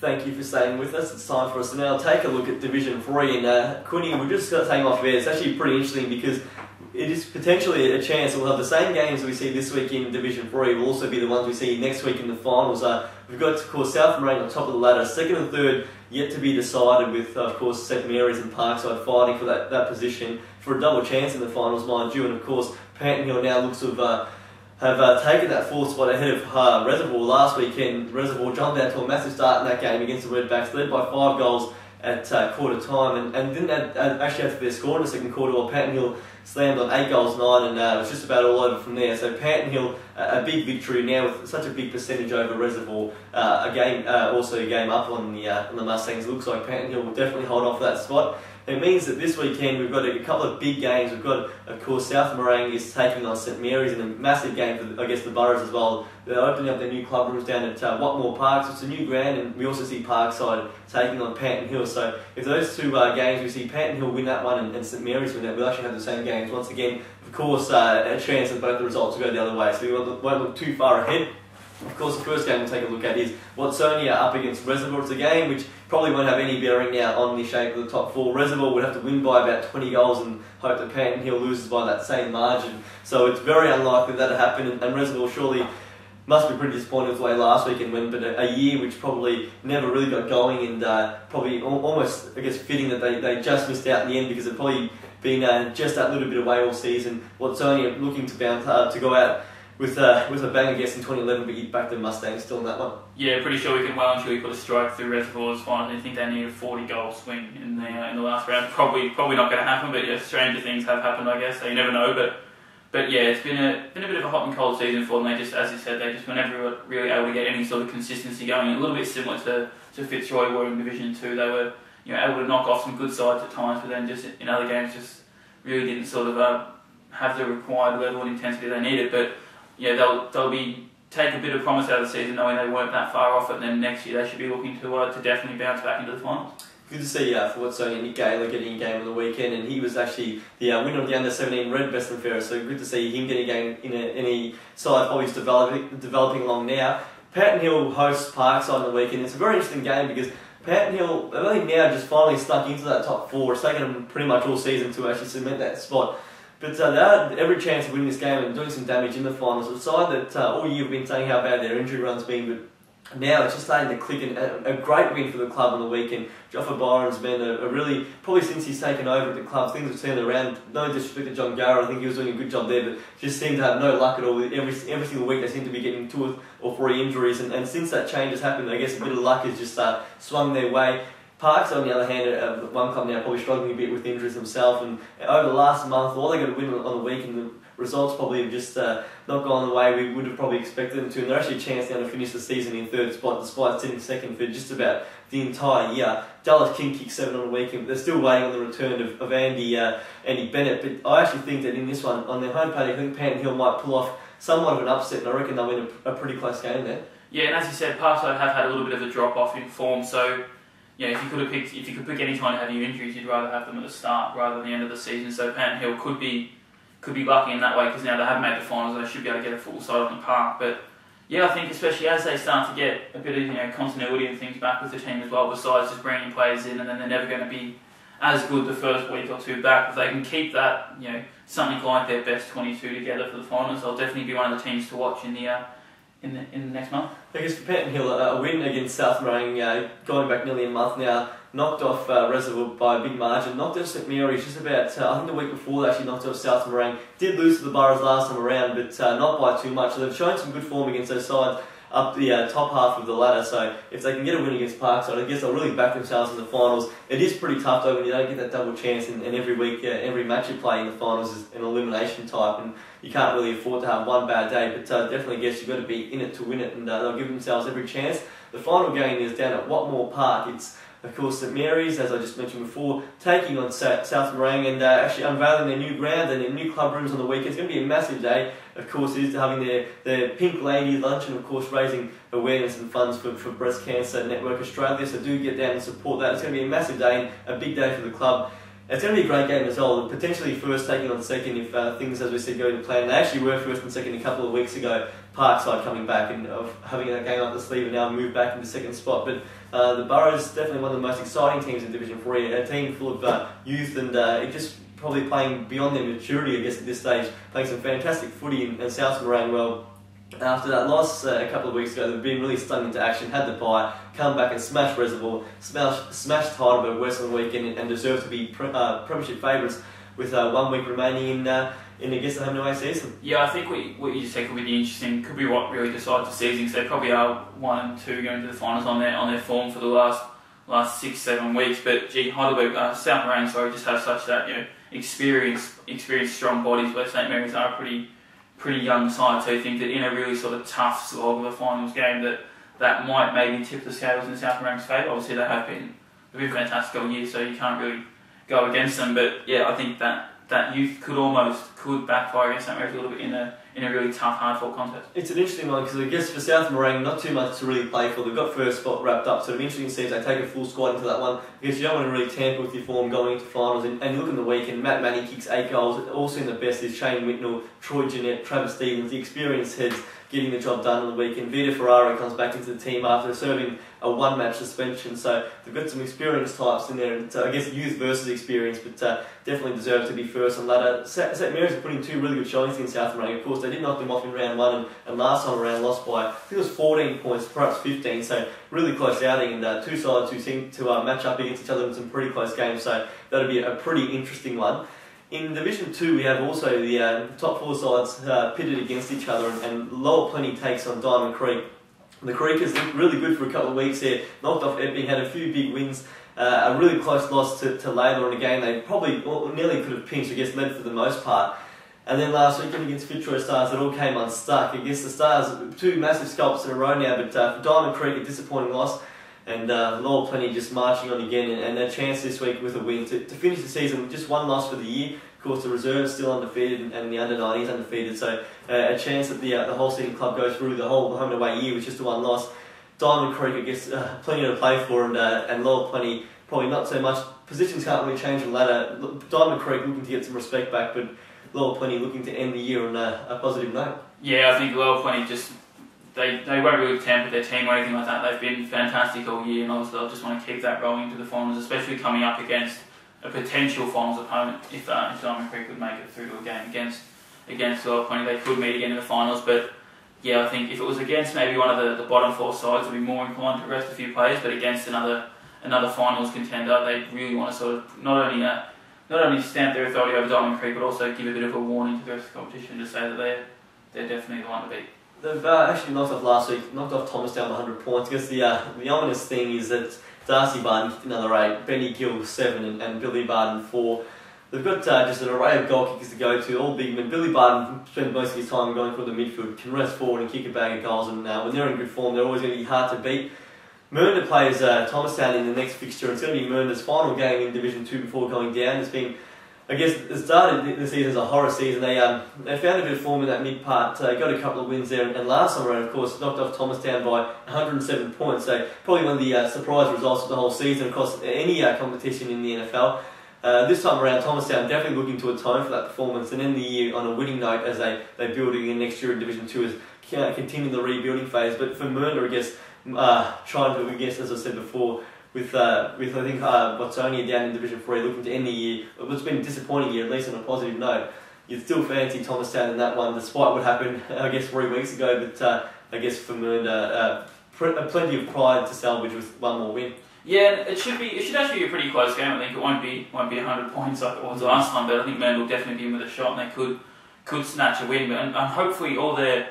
Thank you for staying with us. It's time for us to now take a look at Division 3. And Quinny, we're just taking off there. It's actually pretty interesting because it is potentially a chance that we'll have the same games we see this week in Division 3 will also be the ones we see next week in the finals. We've got, of course, South Morang on top of the ladder, second and third yet to be decided with, of course, St Mary's and Parkside fighting for that position for a double chance in the finals, mind you. And, of course, Panton Hill now looks to have taken that fourth spot ahead of Reservoir last weekend. Reservoir jumped out to a massive start in that game against the Redbacks, led by 5 goals at quarter time and didn't actually have their score in the second quarter, while Panton Hill slammed on 8 goals 9 and it was just about all over from there. So Panton Hill, a big victory now with such a big percentage over Reservoir. Also a game up on the Mustangs. Looks like Panton Hill will definitely hold off that spot. It means that this weekend we've got a couple of big games. We've got, of course, South Morang is taking on St Mary's in a massive game for, I guess, the Boroughs as well. They're opening up their new club rooms down at Watmore Park, so it's a new ground, and we also see Parkside taking on Panton Hill. So if those two games, we see Panton Hill win that one and St Mary's win that, we'll actually have the same games once again. Of course, a chance that both the results will go the other way, so we won't look too far ahead. Of course, the first game we'll take a look at is Watsonia up against Reservoir. It's a game which probably won't have any bearing now on the shape of the top 4. Reservoir would have to win by about 20 goals and hope that Panton Hill loses by that same margin. So it's very unlikely that to happen, and Reservoir surely must be pretty disappointed with the way last weekend went, but a year which probably never really got going, and probably almost, I guess, fitting that they just missed out in the end, because they've probably been just that little bit away all season. Watsonia looking to bounce to go out with a bang, I guess, in 2011, but you'd back the Mustangs still in that one. Yeah, pretty sure we can well and truly put a strike through Reservoir's finals. I think they need a 40-goal swing in the last round. Probably not going to happen, but yeah, stranger things have happened, I guess. So you never know, but yeah, it's been a bit of a hot and cold season for them. They just, as you said, they just were never really able to get any sort of consistency going. A little bit similar to Fitzroy were in Division 2. They were able to knock off some good sides at times, but then just in other games just really didn't sort of have the required level and intensity they needed. But yeah, they'll take a bit of promise out of the season, knowing they weren't that far off it. And then next year they should be looking to definitely bounce back into the finals. Good to see for Watsonia, Nick Gaylor getting a game on the weekend, and he was actually the winner of the Under-17 Red Best and Fairest. So good to see him getting a game in a side probably developing along now. Panton Hill hosts Parkside on the weekend. It's a very interesting game because Panton Hill, they've only now just finally stuck into that top 4. It's taken them pretty much all season to actually cement that spot. But they had every chance of winning this game and doing some damage in the finals. A side that all year have been saying how bad their injury run's been, but now it's just starting to click, and a great win for the club on the weekend. Joffa Byron's been a really, probably since he's taken over at the club, things have turned around. No disrespect to John Garrett, I think he was doing a good job there, but just seemed to have no luck at all. Every single week they seem to be getting 2 or 3 injuries, and since that change has happened, I guess a bit of luck has just swung their way. Parks, on the other hand, one club now probably struggling a bit with injuries themselves, and over the last month, all they got to win on the weekend, the results probably have just not gone the way we would have probably expected them to, and they're actually a chance now to finish the season in 3rd spot, despite sitting 2nd for just about the entire year. Dallas King kicked 7 on the weekend, but they're still waiting on the return of Andy Bennett, but I actually think that in this one, on their home patio, I think Panton Hill might pull off somewhat of an upset, and I reckon they'll win a pretty close game there. Yeah, and as you said, Parkside have had a little bit of a drop-off in form, so yeah, if you could pick any time to have your injuries, you'd rather have them at the start rather than the end of the season. So Panton Hill could be lucky in that way, because now they have made the finals, they should be able to get a full side on the park. But yeah, I think especially as they start to get a bit of continuity and things back with the team as well, besides just bringing players in, and then they're never going to be as good the first week or 2 back. If they can keep that, something like their best 22 together for the finals, they'll definitely be one of the teams to watch in the next month. I guess for Panton Hill, a win against South Morang, going back nearly a month now, knocked off Reservoir by a big margin, knocked off St Mary's just about, I think the week before they actually knocked off South Morang. Did lose to the Boroughs last time around, but not by too much. So they've shown some good form against those sides up the top half of the ladder. So if they can get a win against Parkside, I guess they'll really back themselves in the finals. It is pretty tough though when you don't get that double chance, and every week, every match you play in the finals is an elimination type, and you can't really afford to have one bad day, but definitely guess you've got to be in it to win it, and they'll give themselves every chance. The final game is down at Watmore Park. It's, of course, St Mary's, as I just mentioned before, taking on South Morang, and actually unveiling their new ground and their new club rooms on the weekend. It's going to be a massive day. Of course, it is having their Pink Lady lunch, and of course raising awareness and funds for Breast Cancer Network Australia, so do get down and support that. It's going to be a massive day and a big day for the club. It's going to be a great game as well, potentially first taking on second if things, as we said, go to plan. They actually were first and second a couple of weeks ago, Parkside coming back and of having that game up the sleeve and now move back into second spot. But the Burrows definitely one of the most exciting teams in Division 3, a team full of youth and it just probably playing beyond their maturity, I guess, at this stage, playing some fantastic footy and South Moraine well. After that loss a couple of weeks ago, they've been really stung into action, had the bye, come back and smash Reservoir, smashed Heidelberg Western weekend and deserve to be premiership favourites with 1 week remaining in I guess the home and away season. Yeah, I think what you just said could be interesting, could be what really decides the season, because they probably are 1 and 2 going to the finals on their form for the last 6-7 weeks. But gee, Heidelberg, South Moraine, just have such that experienced strong bodies, where St Mary's are a pretty young side. So you think that in a really sort of tough slog of a finals game, that might maybe tip the scales in South Moraine's favour. Obviously they've been fantastic all year, so you can't really go against them. But yeah, I think that youth could backfire against St Mary's a little bit in a really tough, hard-fought contest. It's an interesting one because I guess for South Moraine, not too much to really play for. They've got first spot wrapped up, so it'll be interesting to see if they take a full squad into that one. Because you don't want to really tamper with your form going into finals. And you look in the weekend, Matt Manning kicks 8 goals. Also in the best is Shane Whitnell, Troy Jeanette, Travis Stevens, the experienced heads getting the job done on the weekend. Vita Ferraro comes back into the team after serving a 1-match suspension, so they've got some experienced types in there, and I guess youth versus experience, but definitely deserve to be first and ladder. St Mary's are putting 2 really good showings in South Moraine. Of course, they did knock them off in round 1, and last time around lost by, I think it was 14 points, perhaps 15, so really close outing, and 2 sides who seem to match up against each other in some pretty close games, so that'll be a pretty interesting one. In Division 2, we have also the top 4 sides pitted against each other, and Lower Plenty takes on Diamond Creek. The Creekers looked really good for a couple of weeks here, knocked off Epping, had a few big wins, a really close loss to Layla in a game they probably nearly could have pinched, I guess, led for the most part. And then last weekend against Fitzroy Stars, it all came unstuck. Against the Stars, 2 massive scalps in a row now, but for Diamond Creek, a disappointing loss. And Lower Plenty just marching on again, and a chance this week with a win to finish the season with just 1 loss for the year. Of course, the reserves still undefeated, and the under-19s undefeated, so a chance that the whole senior club goes through the whole home and away year with just a 1 loss. Diamond Creek, I guess, plenty to play for, and Lower Plenty probably not so much. Positions can't really change from ladder. Diamond Creek looking to get some respect back, but Lower Plenty looking to end the year on a positive note. Yeah, I think Lower Plenty just they won't really tamper their team or anything like that. They've been fantastic all year, and obviously they'll just want to keep that rolling into the finals, especially coming up against a potential finals opponent. If Diamond Creek would make it through to a game against Lower Plenty, they could meet again in the finals. But yeah, I think if it was against maybe one of the bottom 4 sides, they'd be more inclined to rest a few players. But against another finals contender, they really want to sort of not only stamp their authority over Diamond Creek, but also give a bit of a warning to the rest of the competition to say that they're definitely the one to beat. They've actually knocked off last week, knocked off Thomastown by 100 points. I guess the ominous thing is that Darcy Barden kicked another 8, Benny Gill 7, and Billy Barden 4. They've got just an array of goal kickers to go to, all big men. Billy Barden spends most of his time going for the midfield, can rest forward and kick a bag of goals, and when they're in good form, they're always going to be hard to beat. Mernda plays Thomastown in the next fixture, and it's going to be Mernda's final game in Division 2 before going down. It's been, I guess, it started the season as a horror season. They found a bit of form in that mid part, got a couple of wins there, and last time around, of course, knocked off Thomastown by 107 points. So probably one of the surprise results of the whole season across any competition in the NFL. This time around, Thomastown definitely looking to atone for that performance and end the year on a winning note as they build again next year in Division 2 as continue the rebuilding phase. But for Mernda, I guess, trying to, I guess, as I said before, with I think Watsonia down in Division 3 looking to end the year. It's been a disappointing year, at least on a positive note. You'd still fancy Thomastown in that one, despite what happened, I guess, 3 weeks ago. But I guess for Mernda, plenty of pride to salvage with 1 more win. Yeah, it should actually be a pretty close game. I think it won't be 100 points like it was last time, but I think Mernda will definitely be in with a shot, and they could snatch a win. And hopefully all the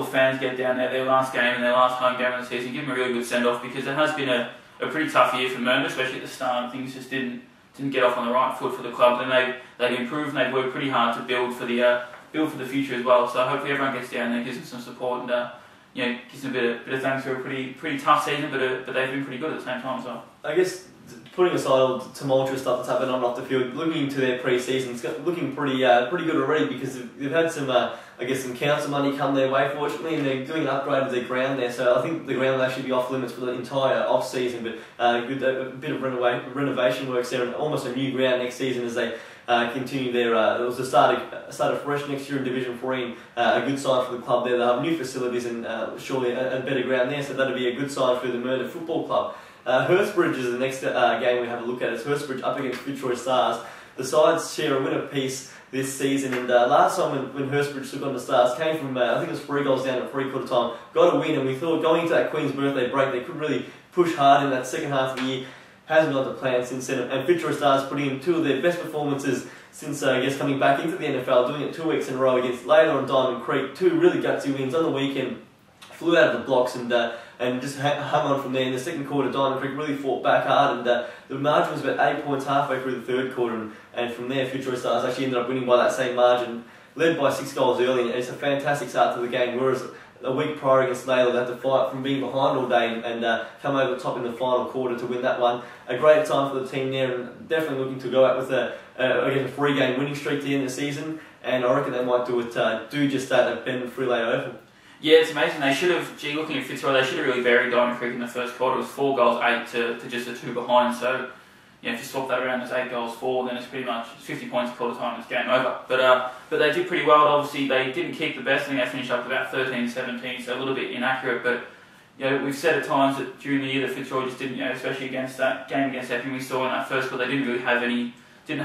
fans get down there, their last game and their last home game of the season, give them a really good send off, because it has been a pretty tough year for Mernda, especially at the start. Things just didn't get off on the right foot for the club. Then they've improved, and they've worked pretty hard to build for the future as well. So hopefully everyone gets down there, gives them some support, and gives them a bit of thanks for a pretty tough season, but they've been pretty good at the same time as well. I guess, putting aside all the tumultuous stuff that's happened on and off the field, looking into their pre-season, it's looking pretty good already, because they've had some some council money come their way, fortunately, and they're doing an upgrade of their ground there. So I think the ground will actually be off limits for the entire off-season, but a bit of renovation works there, and almost a new ground next season as they continue their. It was a started fresh next year in Division 3, and a good sign for the club there. They have new facilities and surely a better ground there, so that'll be a good sign for the Murdoch Football Club. Hurstbridge is the next game we have a look at. It's Hurstbridge up against Fitzroy Stars. The sides share a win apiece this season, and last time when Hurstbridge took on the Stars, came from I think it was 3 goals down at three-quarter time, got a win, and we thought going into that Queen's birthday break they could really push hard in that second half of the year. Hasn't gone to plan since then, and Fitzroy Stars putting in 2 of their best performances since I guess coming back into the NFL, doing it 2 weeks in a row against Layla and Diamond Creek. 2 really gutsy wins on the weekend. Flew out of the blocks and just hung on from there. In the second quarter, Diamond Creek really fought back hard, and the margin was about 8 points halfway through the third quarter, and from there Fitzroy Stars actually ended up winning by that same margin, led by 6 goals early, and it's a fantastic start to the game, whereas a week prior against Layla they had to fight from being behind all day and come over the top in the final quarter to win that one. A great time for the team there, and definitely looking to go out with a 3-game winning streak to end the season, and I reckon they might do just that at Ben Freelay Oval. Yeah, it's amazing. They should have, looking at Fitzroy, they should have really buried Diamond Creek in the first quarter. It was 4 goals, 8 to just a 2 behind. So, if you swap that around as 8 goals, 4, then it's pretty much 50 points at quarter time, it's game over. But they did pretty well. Obviously, they didn't keep the best. I think they finished up about 13-17, so a little bit inaccurate. But we've said at times that during the year that Fitzroy just didn't, especially against that game against Epping we saw in that first quarter, they didn't really have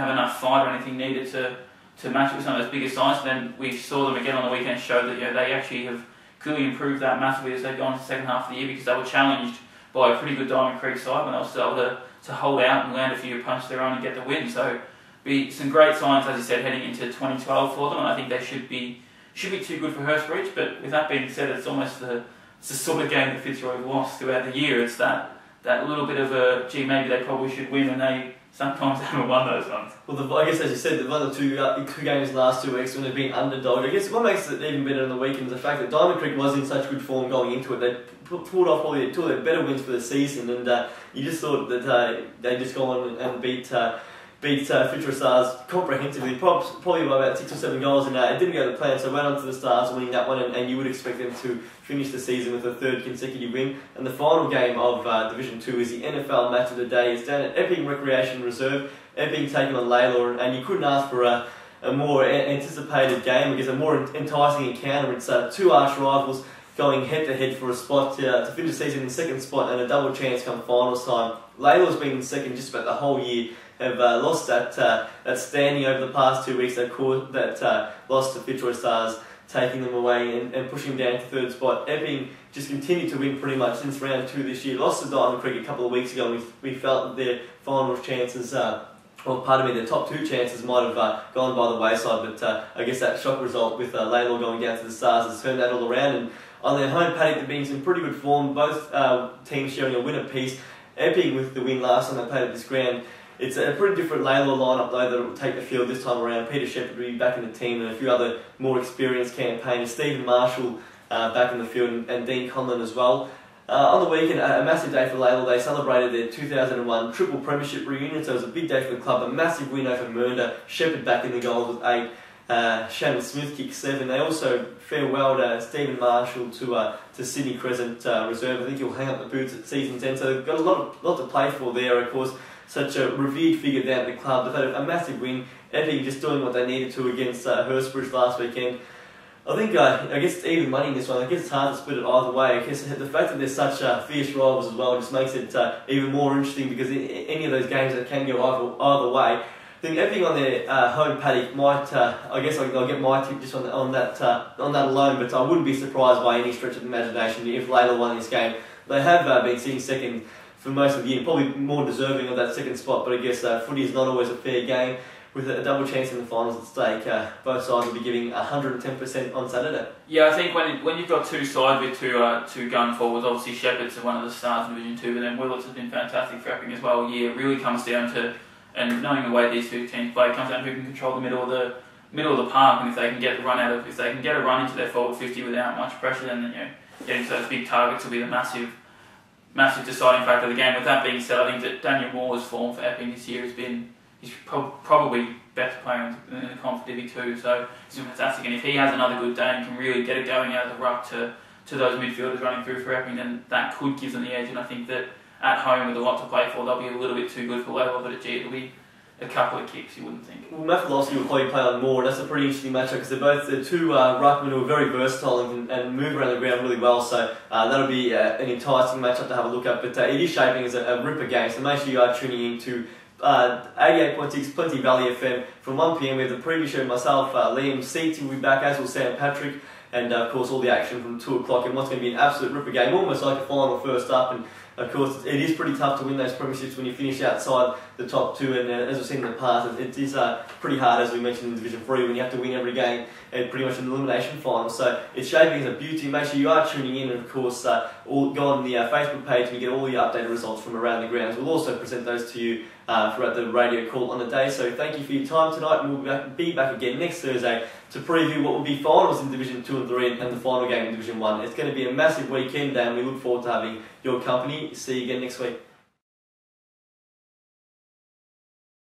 enough fight or anything needed to match it with some of those bigger sides. And then we saw them again on the weekend, showed that they actually have clearly improved that massively as they've gone into the second half of the year, because they were challenged by a pretty good Diamond Creek side when they were still able to hold out and land a few punches their own and get the win. So be some great signs, as you said, heading into 2012 for them, and I think they should be too good for Hurstbridge. But with that being said, it's almost it's the sort of game that Fitzroy lost throughout the year. It's that little bit of maybe they probably should win, and they sometimes haven't won those ones. Well, I guess as you said, they've won the two games in the last 2 weeks when they've been underdog. I guess what makes it even better on the weekend is the fact that Diamond Creek was in such good form going into it. They pulled off probably 2 of their better wins for the season, and you just thought that they'd just go on and beat Fitzroy Stars comprehensively, probably by about 6 or 7 goals, and it didn't go to plan, so went on to the Stars winning that one, and you would expect them to finish the season with a 3rd consecutive win. And the final game of Division 2 is the NFL match of the day. It's down at Epping Recreation Reserve, Epping taking on Layla, and you couldn't ask for a more anticipated game, because a more enticing encounter. It's 2 arch rivals going head-to-head for a spot to finish the season in 2nd spot, and a double chance come finals time. Layla's been in 2nd just about the whole year, have lost that standing over the past 2 weeks. That lost to Fitzroy Stars, taking them away and pushing them down to 3rd spot. Epping just continued to win pretty much since round 2 this year. Lost to Diamond Creek a couple of weeks ago, and we felt that their finals chances, their top 2 chances might have gone by the wayside. But I guess that shock result with Layla going down to the Stars has turned that all around. And on their home paddock, they've been in some pretty good form. Both teams sharing a win apiece. Epping with the win last time they played at this ground. It's a pretty different Layla lineup though that will take the field this time around. Peter Shepherd will be back in the team, and a few other more experienced campaigners. Stephen Marshall back in the field, and Dean Conlon as well. On the weekend, a massive day for Layla. They celebrated their 2001 triple premiership reunion, so it was a big day for the club. A massive win over Mernda. Shepherd back in the goals with 8. Shannon Smith kicked 7. They also farewelled Stephen Marshall to Sydney Crescent Reserve. I think he'll hang up the boots at season's end. So they've got a lot to play for there, of course. Such a revered figure down at the club. They've had a massive win. Epping just doing what they needed to against Hurstbridge last weekend. I think, I guess it's even money in this one. I guess it's hard to split it either way. I guess the fact that they're such fierce rivals as well just makes it even more interesting, because any of those games that can go either way. I think Epping on their home paddock might, I guess I'll get my tip just on that alone, but I wouldn't be surprised by any stretch of the imagination if Layla won this game. They have been sitting 2nd for most of the year, probably more deserving of that 2nd spot, but I guess footy is not always a fair game. With a double chance in the finals at stake, both sides will be giving 110% on Saturday. Yeah, I think when you've got 2 sides with two gun forwards, obviously Shepherd's one of the stars in Division 2, but then Willits has been fantastic for Epping as well. Yeah, it really comes down to, and knowing the way these 2 teams play, it comes down to who can control the middle of the park, and if they can get a run into their forward 50 without much pressure, then getting to those big targets will be the massive deciding factor of the game. With that being said, I think that Daniel Moore's form for Epping this year he's probably best player in the comp for Divi 2, so he's been fantastic. And if he has another good day and can really get it going out of the ruck to those midfielders running through for Epping, then that could give them the edge. And I think that at home with a lot to play for, they'll be a little bit too good for Layla, but a couple of kicks, you wouldn't think. Well, Mathew will probably play on more, and that's a pretty interesting matchup because they're two ruckmen who are very versatile and move around the ground really well, so that'll be an enticing matchup to have a look at, but it is shaping as a ripper game, so make sure you are tuning in to 88.6 Plenty Valley FM from 1pm. We have the preview show with myself, Liam Seaty will be back, as will Sam Patrick, and of course all the action from 2 o'clock and what's going to be an absolute ripper game, almost like a final first up. And of course it is pretty tough to win those premierships when you finish outside the top 2, and as we've seen in the past, it is pretty hard, as we mentioned in Division 3, when you have to win every game and pretty much an elimination final. So it's shaping as a beauty. Make sure you are tuning in, and of course go on the Facebook page and you get all the updated results from around the grounds. We'll also present those to you throughout the radio call on the day. So thank you for your time tonight, and we'll be back again next Thursday to preview what will be finals in Division 2 and 3 and the final game in Division 1. It's going to be a massive weekend, and we look forward to having your company. See you again next week.